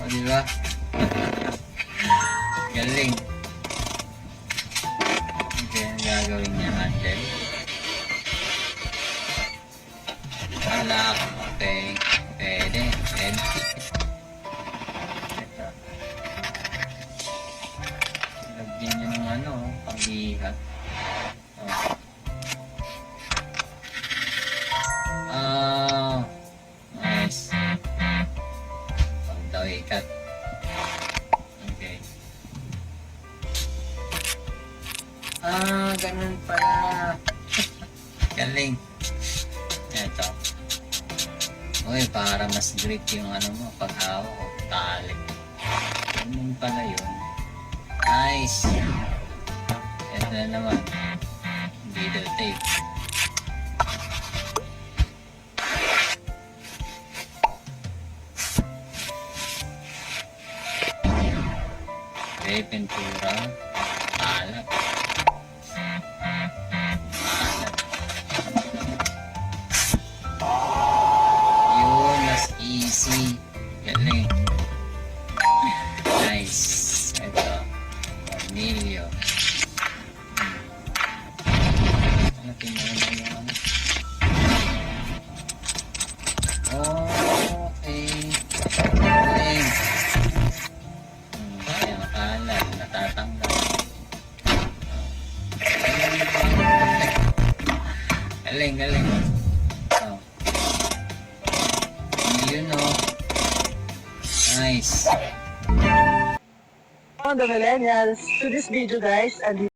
Di ba? Galing. Okay, ang gagawin niya natin. Alak. Okay. Pwede. Pwede. Ito. Lagyan niya ng ano, pang-ihat. Oh. Nice. Pang-daw ikat. Okay. Ganun pala. Galing. Ito. Uy, para mas grip yung ano mo, paghawak o tali. Ganun pala yun. Nice. Ito na naman. Video tape. Okay, pintura. Alat. Yun, mas easy. Galing. Nice. Ito. Tornilyo. Ano tinanong yung ano? Okay. Galing. Kaya makalat. Natatanggal. Galing, galing. Oh. Yun o. Nice. On the millennials, to this video guys, and